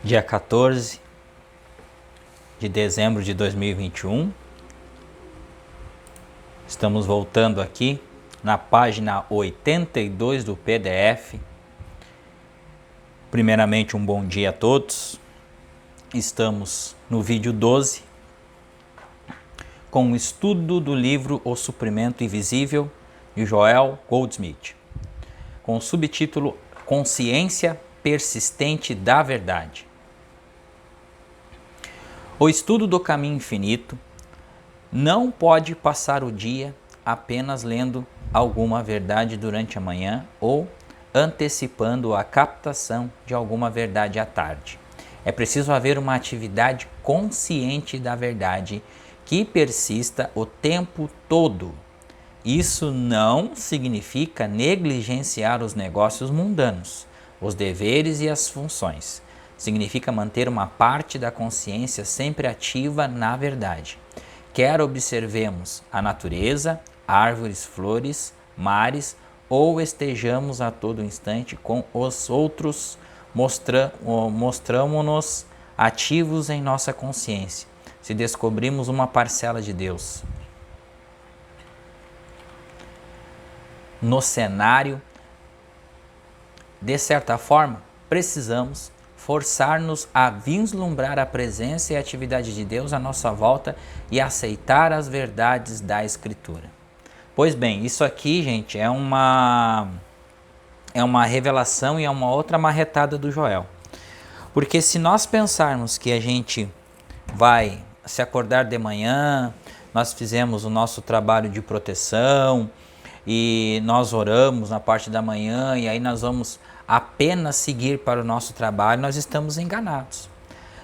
Dia 14 de dezembro de 2021. Estamos voltando aqui na página 82 do PDF. Primeiramente, um bom dia a todos. Estamos no vídeo 12 com o estudo do livro O Suprimento Invisível de Joel Goldsmith, com o subtítulo Consciência Persistente da Verdade. O estudo do caminho infinito não pode passar o dia apenas lendo alguma verdade durante a manhã ou antecipando a captação de alguma verdade à tarde. É preciso haver uma atividade consciente da verdade que persista o tempo todo. Isso não significa negligenciar os negócios mundanos, os deveres e as funções. Significa manter uma parte da consciência sempre ativa na verdade. Quer observemos a natureza, árvores, flores, mares, ou estejamos a todo instante com os outros, mostramos-nos ativos em nossa consciência, se descobrimos uma parcela de Deus no cenário, de certa forma, precisamos forçar-nos a vislumbrar a presença e a atividade de Deus à nossa volta e aceitar as verdades da Escritura. Pois bem, isso aqui, gente, é uma revelação e é uma outra marretada do Joel. Porque se nós pensarmos que a gente vai se acordar de manhã, nós fizemos o nosso trabalho de proteção e nós oramos na parte da manhã e aí nós vamos apenas seguir para o nosso trabalho, nós estamos enganados.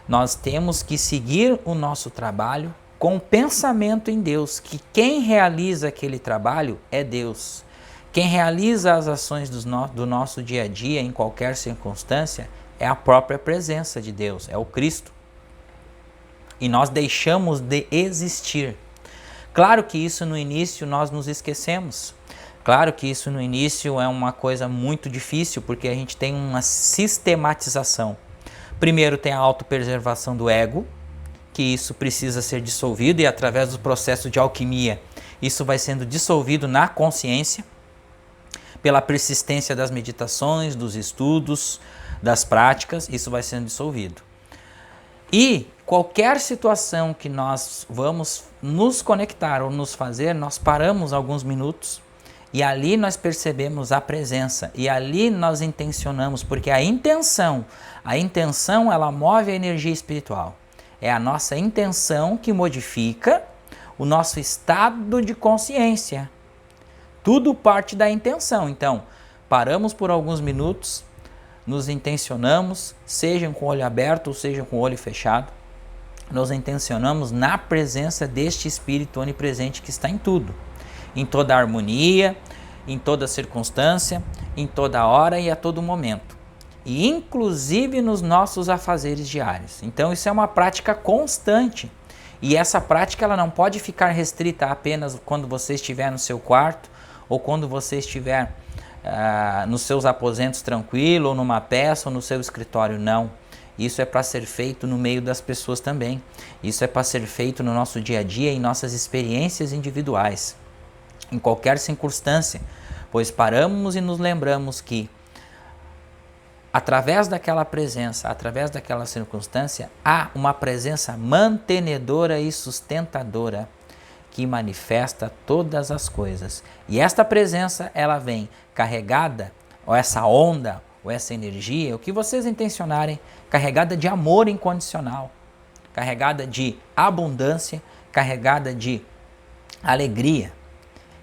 Nós temos que seguir o nosso trabalho com o pensamento em Deus, que quem realiza aquele trabalho é Deus. Quem realiza as ações do nosso dia a dia, em qualquer circunstância, é a própria presença de Deus, é o Cristo. E nós deixamos de existir. Claro que isso no início nós nos esquecemos. Claro que isso no início é uma coisa muito difícil, porque a gente tem uma sistematização. Primeiro tem a autopreservação do ego, que isso precisa ser dissolvido e através do processo de alquimia, isso vai sendo dissolvido na consciência, pela persistência das meditações, dos estudos, das práticas, isso vai sendo dissolvido. E qualquer situação que nós vamos nos conectar ou nos fazer, nós paramos alguns minutos, e ali nós percebemos a presença, e ali nós intencionamos, porque a intenção ela move a energia espiritual. É a nossa intenção que modifica o nosso estado de consciência. Tudo parte da intenção. Então, paramos por alguns minutos, nos intencionamos, seja com o olho aberto ou seja com o olho fechado, nos intencionamos na presença deste Espírito onipresente que está em tudo. Em toda harmonia, em toda circunstância, em toda hora e a todo momento. E inclusive nos nossos afazeres diários. Então isso é uma prática constante. E essa prática ela não pode ficar restrita apenas quando você estiver no seu quarto ou quando você estiver nos seus aposentos tranquilo, ou numa peça, ou no seu escritório. Não. Isso é para ser feito no meio das pessoas também. Isso é para ser feito no nosso dia a dia, em nossas experiências individuais. Em qualquer circunstância, pois paramos e nos lembramos que através daquela presença, através daquela circunstância, há uma presença mantenedora e sustentadora que manifesta todas as coisas. E esta presença, ela vem carregada, ou essa onda, ou essa energia, o que vocês intencionarem, carregada de amor incondicional, carregada de abundância, carregada de alegria,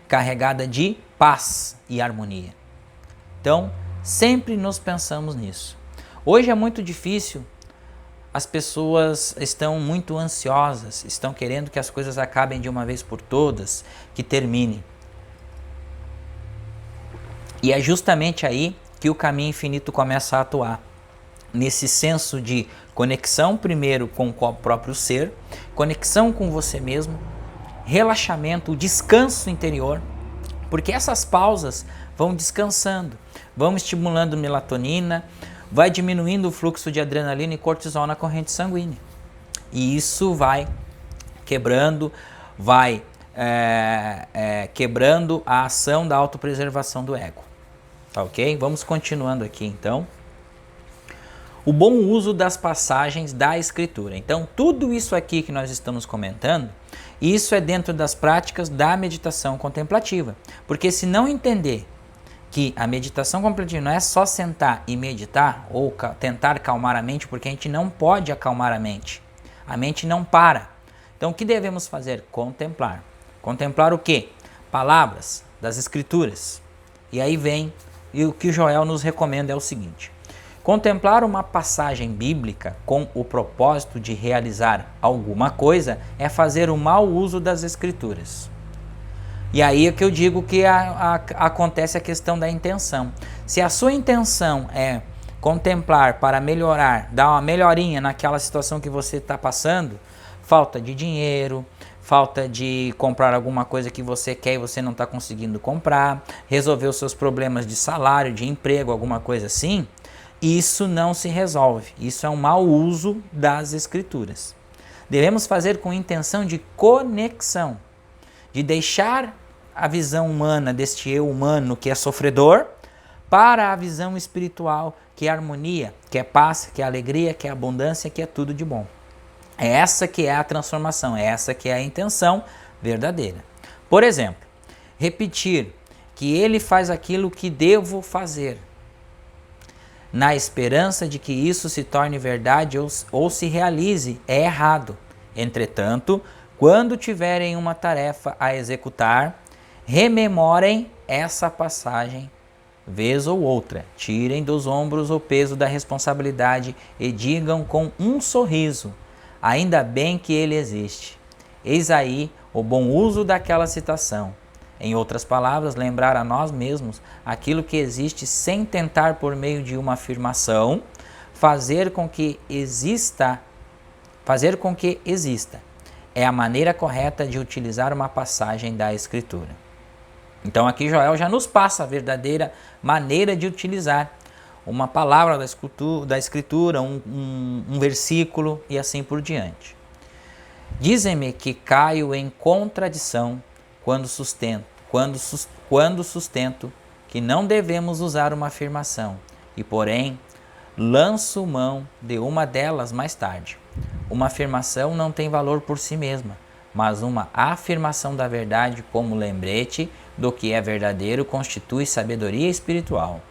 carregada de paz e harmonia. Então, sempre nos pensamos nisso. Hoje é muito difícil, as pessoas estão muito ansiosas, estão querendo que as coisas acabem de uma vez por todas, que termine. E é justamente aí que o caminho infinito começa a atuar. Nesse senso de conexão primeiro com o próprio ser, conexão com você mesmo, relaxamento, o descanso interior, porque essas pausas vão descansando, vão estimulando melatonina, vai diminuindo o fluxo de adrenalina e cortisol na corrente sanguínea. E isso vai quebrando, quebrando a ação da autopreservação do ego. Tá ok? Vamos continuando aqui então. O bom uso das passagens da Escritura. Então, tudo isso aqui que nós estamos comentando, isso é dentro das práticas da meditação contemplativa. Porque se não entender que a meditação contemplativa não é só sentar e meditar ou tentar acalmar a mente, porque a gente não pode acalmar a mente. A mente não para. Então, o que devemos fazer? Contemplar. Contemplar o quê? Palavras das Escrituras. E aí vem, e o que Joel nos recomenda é o seguinte: contemplar uma passagem bíblica com o propósito de realizar alguma coisa é fazer um mau uso das Escrituras. E aí é que eu digo que acontece a questão da intenção. Se a sua intenção é contemplar para melhorar, dar uma melhorinha naquela situação que você está passando, falta de dinheiro, falta de comprar alguma coisa que você quer e você não está conseguindo comprar, resolver os seus problemas de salário, de emprego, alguma coisa assim, isso não se resolve. Isso é um mau uso das Escrituras. Devemos fazer com intenção de conexão, de deixar a visão humana deste eu humano que é sofredor para a visão espiritual que é harmonia, que é paz, que é alegria, que é abundância, que é tudo de bom. É essa que é a transformação, é essa que é a intenção verdadeira. Por exemplo, repetir que ele faz aquilo que devo fazer, na esperança de que isso se torne verdade ou se realize, é errado. Entretanto, quando tiverem uma tarefa a executar, rememorem essa passagem vez ou outra. Tirem dos ombros o peso da responsabilidade e digam com um sorriso: ainda bem que ele existe. Eis aí o bom uso daquela citação. Em outras palavras, lembrar a nós mesmos aquilo que existe sem tentar por meio de uma afirmação, fazer com que exista. É a maneira correta de utilizar uma passagem da Escritura. Então aqui Joel já nos passa a verdadeira maneira de utilizar uma palavra da Escritura, um versículo e assim por diante. Dizem-me que caio em contradição quando sustento que não devemos usar uma afirmação e, porém, lanço mão de uma delas mais tarde. Uma afirmação não tem valor por si mesma, mas uma afirmação da verdade como lembrete do que é verdadeiro constitui sabedoria espiritual.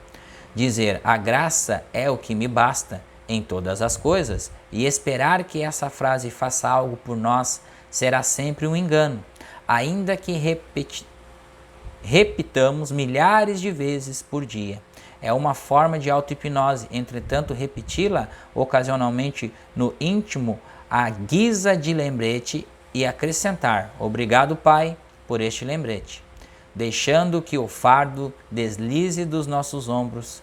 Dizer a graça é o que me basta em todas as coisas e esperar que essa frase faça algo por nós será sempre um engano, ainda que repitamos milhares de vezes por dia. É uma forma de auto-hipnose, entretanto, repeti-la ocasionalmente no íntimo à guisa de lembrete e acrescentar: obrigado, Pai, por este lembrete. Deixando que o fardo deslize dos nossos ombros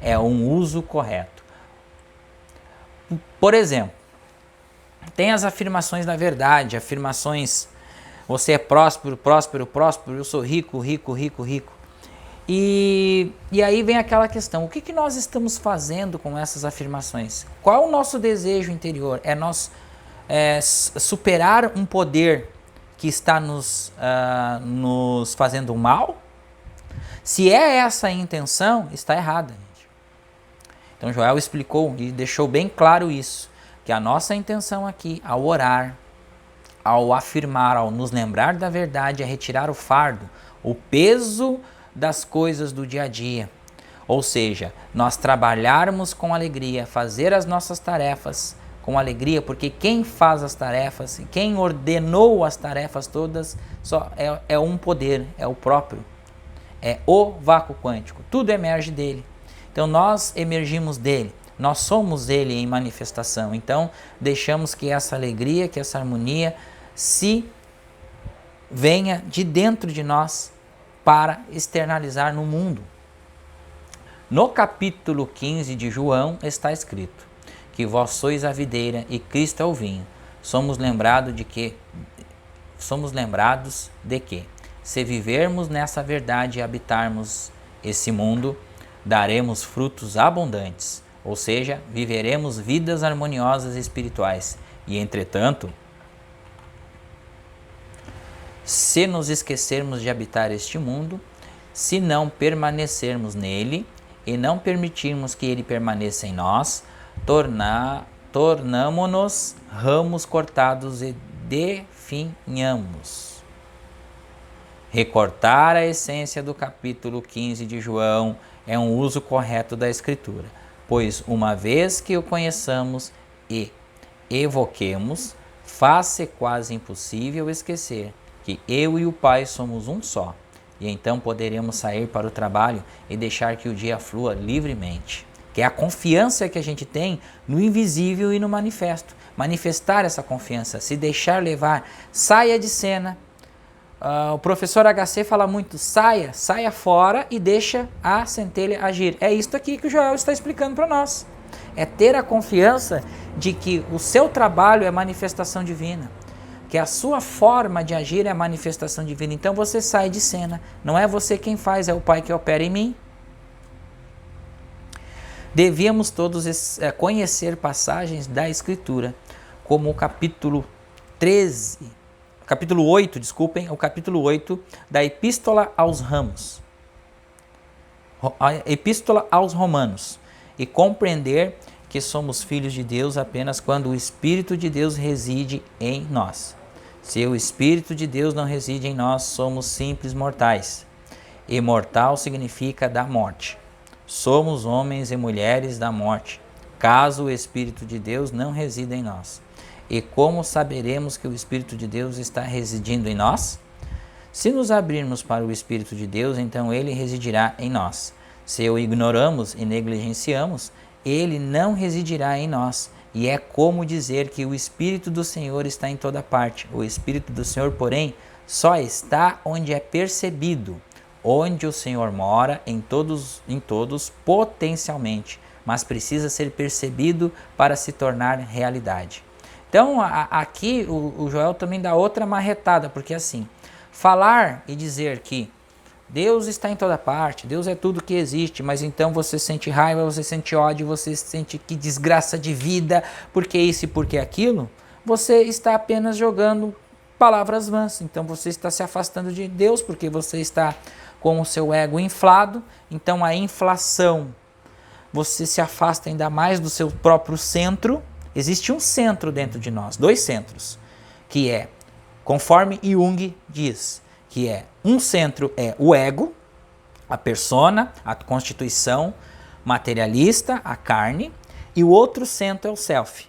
é um uso correto. Por exemplo, tem as afirmações da verdade, afirmações: você é próspero, próspero, próspero, eu sou rico, rico, rico, rico. E aí vem aquela questão: o que nós estamos fazendo com essas afirmações? Qual é o nosso desejo interior? É nós superar um poder que está nos fazendo mal? Se é essa a intenção, está errada, gente. Então Joel explicou e deixou bem claro isso, que a nossa intenção aqui, ao orar, ao afirmar, ao nos lembrar da verdade, é retirar o fardo, o peso das coisas do dia a dia. Ou seja, nós trabalharmos com alegria, fazer as nossas tarefas com alegria, porque quem faz as tarefas, quem ordenou as tarefas todas, só é um poder, é o próprio, é o vácuo quântico, tudo emerge dele. Então nós emergimos dele, nós somos ele em manifestação. Então deixamos que essa alegria, que essa harmonia se venha de dentro de nós para externalizar no mundo. No capítulo 15 de João está escrito que vós sois a videira e Cristo é o vinho. Somos lembrados de que, se vivermos nessa verdade e habitarmos esse mundo, daremos frutos abundantes. ou seja, viveremos vidas harmoniosas espirituais. E entretanto, se nos esquecermos de habitar este mundo, se não permanecermos nele e não permitirmos que ele permaneça em nós, tornamo-nos ramos cortados e definhamos. Recortar a essência do capítulo 15 de João é um uso correto da Escritura, pois uma vez que o conheçamos e evoquemos, faz-se quase impossível esquecer que eu e o Pai somos um só, e então poderemos sair para o trabalho e deixar que o dia flua livremente, que é a confiança que a gente tem no invisível e no manifesto. Manifestar essa confiança, se deixar levar, saia de cena. O professor HC fala muito, saia fora e deixa a centelha agir. É isso aqui que o Joel está explicando para nós. É ter a confiança de que o seu trabalho é manifestação divina, que a sua forma de agir é a manifestação divina. Então você sai de cena, não é você quem faz, é o Pai que opera em mim. Devíamos todos conhecer passagens da Escritura, como o capítulo 8 da Epístola aos Ramos, a Epístola aos Romanos, e compreender que somos filhos de Deus apenas quando o Espírito de Deus reside em nós. Se o Espírito de Deus não reside em nós, somos simples mortais. E mortal significa da morte. Somos homens e mulheres da morte, caso o Espírito de Deus não resida em nós. E como saberemos que o Espírito de Deus está residindo em nós? Se nos abrirmos para o Espírito de Deus, então ele residirá em nós. Se o ignoramos e negligenciamos, ele não residirá em nós. E é como dizer que o Espírito do Senhor está em toda parte. O Espírito do Senhor, porém, só está onde é percebido, onde o Senhor mora em todos potencialmente, mas precisa ser percebido para se tornar realidade. Então, aqui o Joel também dá outra marretada, porque assim, falar e dizer que Deus está em toda parte, Deus é tudo que existe, mas então você sente raiva, você sente ódio, você sente que desgraça de vida, porque isso e porque aquilo, você está apenas jogando palavras vãs. Então você está se afastando de Deus, porque você está com o seu ego inflado. Então a inflação, você se afasta ainda mais do seu próprio centro. Existe um centro dentro de nós, dois centros, que é, conforme Jung diz, que é, um centro é o ego, a persona, a constituição materialista, a carne, e o outro centro é o self,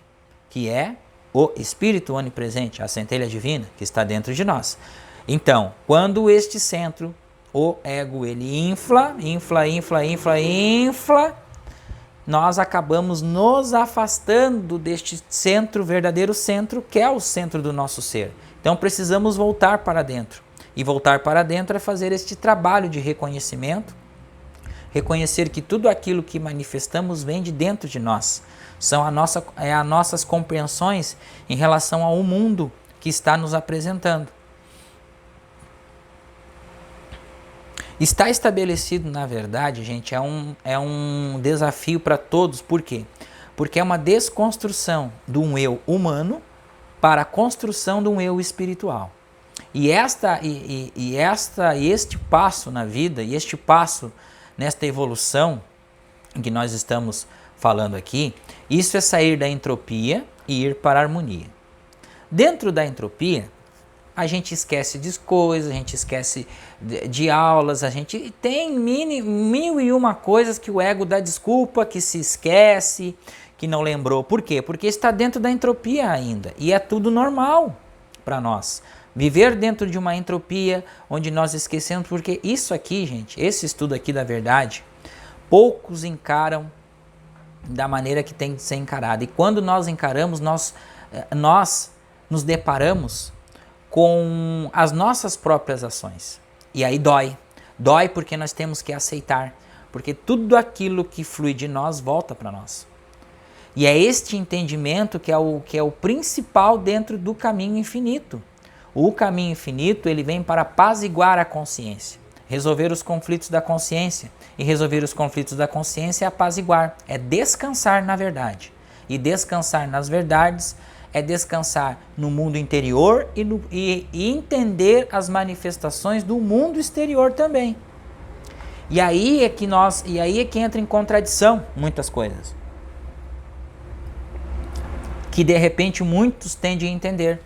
que é o espírito onipresente, a centelha divina que está dentro de nós. Então, quando este centro, o ego, ele infla, nós acabamos nos afastando deste centro, verdadeiro centro, que é o centro do nosso ser. Então precisamos voltar para dentro. E voltar para dentro é fazer este trabalho de reconhecimento, reconhecer que tudo aquilo que manifestamos vem de dentro de nós. São as nossas compreensões em relação ao mundo que está nos apresentando. Está estabelecido, na verdade, gente, é um desafio para todos. Por quê? Porque é uma desconstrução de um eu humano para a construção de um eu espiritual. E este passo na vida, e este passo nesta evolução em que nós estamos falando aqui, isso é sair da entropia e ir para a harmonia. Dentro da entropia, a gente esquece de coisas, a gente esquece de aulas, a gente tem mil e uma coisas que o ego dá desculpa, que se esquece, que não lembrou. Por quê? Porque está dentro da entropia ainda, e é tudo normal para nós. Viver dentro de uma entropia onde nós esquecemos, porque isso aqui, gente, esse estudo aqui da verdade, poucos encaram da maneira que tem que ser encarado. E quando nós encaramos, nós nos deparamos com as nossas próprias ações. E aí dói. Dói porque nós temos que aceitar. Porque tudo aquilo que flui de nós volta para nós. E é este entendimento que é o principal dentro do caminho infinito. O caminho infinito, ele vem para apaziguar a consciência. resolver os conflitos da consciência. E resolver os conflitos da consciência é apaziguar, é descansar na verdade. E descansar nas verdades é descansar no mundo interior e entender as manifestações do mundo exterior também. E aí é que entra em contradição muitas coisas. Que de repente muitos tendem a entender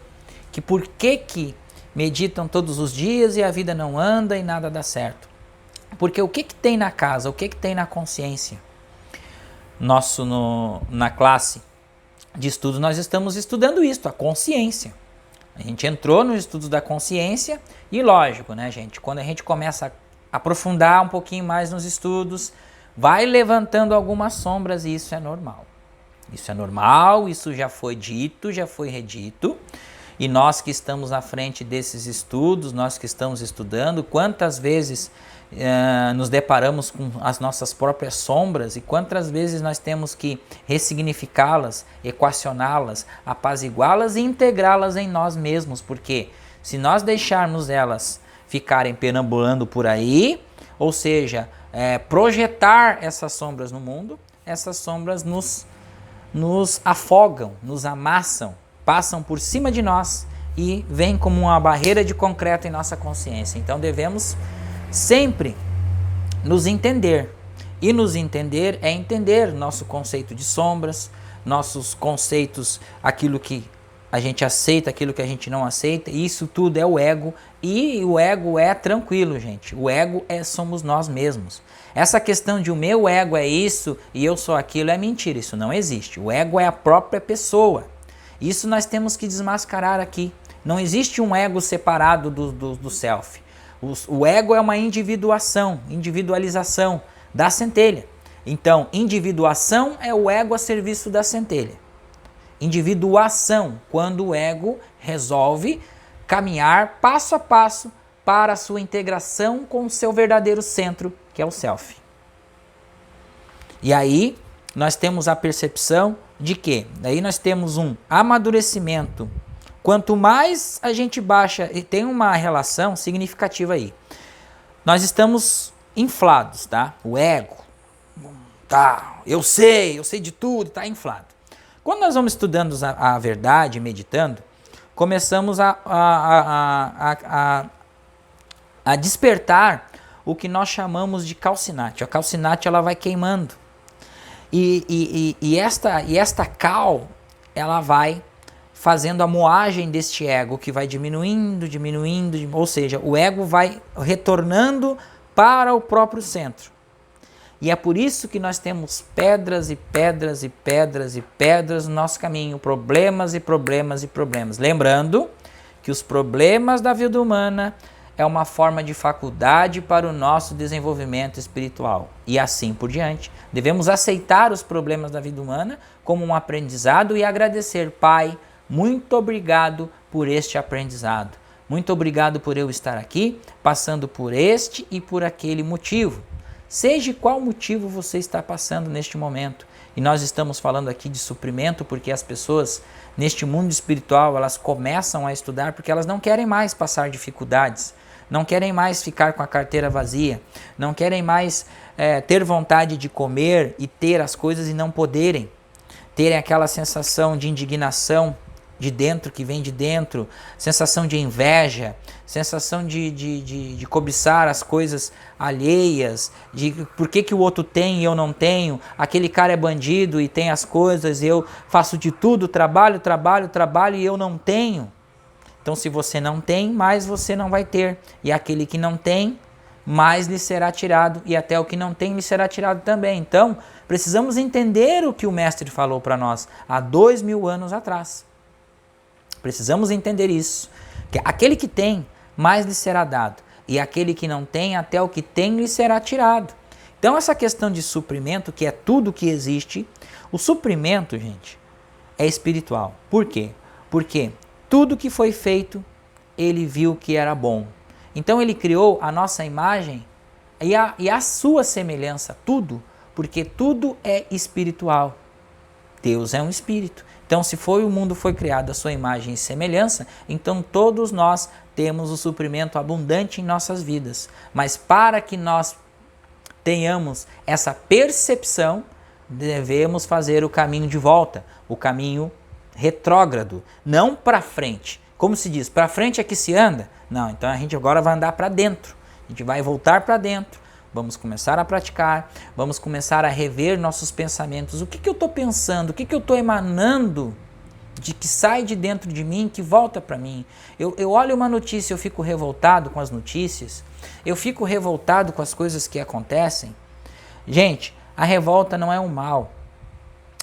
que por que meditam todos os dias e a vida não anda e nada dá certo. Porque o que tem na casa, o que tem na consciência? Na classe de estudos nós estamos estudando isso, a consciência. A gente entrou nos estudos da consciência e lógico, né, gente? Quando a gente começa a aprofundar um pouquinho mais nos estudos, vai levantando algumas sombras e isso é normal. Isso é normal, isso já foi dito, já foi redito. E nós que estamos na frente desses estudos, nós que estamos estudando, quantas vezes nos deparamos com as nossas próprias sombras e quantas vezes nós temos que ressignificá-las, equacioná-las, apaziguá-las e integrá-las em nós mesmos, porque se nós deixarmos elas ficarem perambulando por aí, ou seja, projetar essas sombras no mundo, essas sombras nos afogam, nos amassam, passam por cima de nós e vêm como uma barreira de concreto em nossa consciência. Então devemos sempre nos entender. E nos entender é entender nosso conceito de sombras, nossos conceitos, aquilo que a gente aceita, aquilo que a gente não aceita. Isso tudo é o ego. E o ego é tranquilo, gente. O ego somos nós mesmos. Essa questão de o meu ego é isso e eu sou aquilo é mentira. Isso não existe. O ego é a própria pessoa. Isso nós temos que desmascarar aqui. Não existe um ego separado do self. O ego é uma individualização da centelha. Então, individuação é o ego a serviço da centelha. Individuação, quando o ego resolve caminhar passo a passo para a sua integração com o seu verdadeiro centro, que é o self. E aí, nós temos a percepção de que, daí nós temos um amadurecimento. Quanto mais a gente baixa, e tem uma relação significativa aí. Nós estamos inflados, tá? O ego, tá? Eu sei de tudo, tá inflado. Quando nós vamos estudando a verdade, meditando, começamos a despertar o que nós chamamos de calcinate. A calcinate ela vai queimando. E esta cal, ela vai fazendo a moagem deste ego, que vai diminuindo, ou seja, o ego vai retornando para o próprio centro. E é por isso que nós temos pedras e pedras e pedras e pedras no nosso caminho, problemas e problemas e problemas. Lembrando que os problemas da vida humana é uma forma de faculdade para o nosso desenvolvimento espiritual. E assim por diante. Devemos aceitar os problemas da vida humana como um aprendizado e agradecer, Pai, muito obrigado por este aprendizado. Muito obrigado por eu estar aqui, passando por este e por aquele motivo. Seja qual motivo você está passando neste momento. E nós estamos falando aqui de suprimento porque as pessoas neste mundo espiritual, elas começam a estudar porque elas não querem mais passar dificuldades, não querem mais ficar com a carteira vazia, não querem mais ter vontade de comer e ter as coisas e não poderem, terem aquela sensação de indignação de dentro, que vem de dentro, sensação de inveja, sensação de cobiçar as coisas alheias, de por que o outro tem e eu não tenho, aquele cara é bandido e tem as coisas, eu faço de tudo, trabalho e eu não tenho. Então se você não tem, mais você não vai ter, e aquele que não tem, mais lhe será tirado, e até o que não tem lhe será tirado também. Então precisamos entender o que o mestre falou para nós há 2000 anos atrás. Precisamos entender isso, que aquele que tem, mais lhe será dado, e aquele que não tem, até o que tem lhe será tirado. Então essa questão de suprimento, que é tudo que existe, o suprimento, gente, é espiritual. Por quê? Porque tudo que foi feito, ele viu que era bom. Então ele criou a nossa imagem e a sua semelhança, tudo, porque tudo é espiritual. Deus é um espírito. Então, se o mundo foi criado à sua imagem e semelhança, então todos nós temos o suprimento abundante em nossas vidas. Mas para que nós tenhamos essa percepção, devemos fazer o caminho de volta, o caminho retrógrado, não para frente. Como se diz, para frente é que se anda? Não, então a gente agora vai andar para dentro. A gente vai voltar para dentro, vamos começar a praticar, vamos começar a rever nossos pensamentos. O que eu estou pensando? O que eu estou emanando de que sai de dentro de mim, que volta para mim? Eu olho uma notícia, eu fico revoltado com as notícias, eu fico revoltado com as coisas que acontecem. Gente, a revolta não é um mal.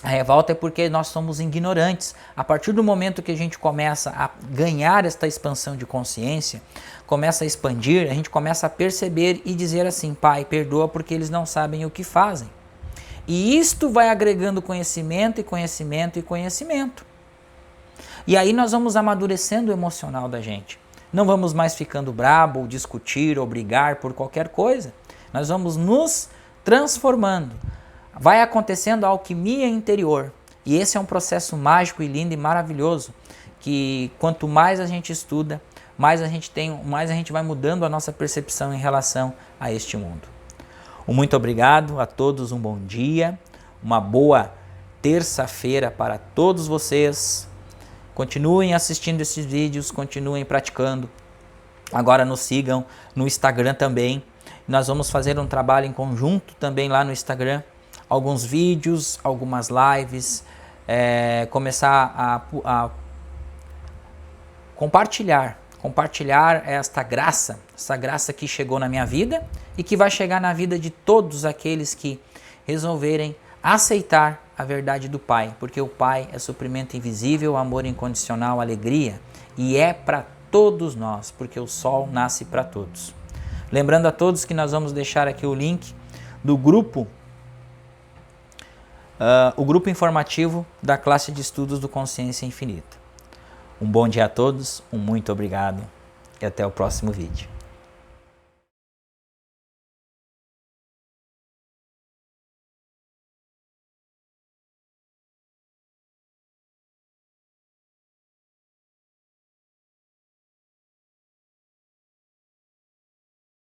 A revolta é porque nós somos ignorantes. A partir do momento que a gente começa a ganhar esta expansão de consciência, começa a expandir, a gente começa a perceber e dizer assim: Pai, perdoa porque eles não sabem o que fazem. E isto vai agregando conhecimento e conhecimento e conhecimento. E aí nós vamos amadurecendo o emocional da gente. Não vamos mais ficando brabo, ou discutir, ou brigar por qualquer coisa. Nós vamos nos transformando. Vai acontecendo a alquimia interior. E esse é um processo mágico e lindo e maravilhoso, que quanto mais a gente estuda, mais a gente vai mudando a nossa percepção em relação a este mundo. Muito obrigado a todos, um bom dia, uma boa terça-feira para todos vocês. Continuem assistindo esses vídeos, continuem praticando. Agora nos sigam no Instagram também. Nós vamos fazer um trabalho em conjunto também lá no Instagram. Alguns vídeos, algumas lives, começar a compartilhar esta graça que chegou na minha vida e que vai chegar na vida de todos aqueles que resolverem aceitar a verdade do Pai, porque o Pai é suprimento invisível, amor incondicional, alegria, e é para todos nós, porque o sol nasce para todos. Lembrando a todos que nós vamos deixar aqui o link do grupo, o grupo informativo da classe de estudos do Consciência Infinita. Um bom dia a todos, um muito obrigado e até o próximo vídeo.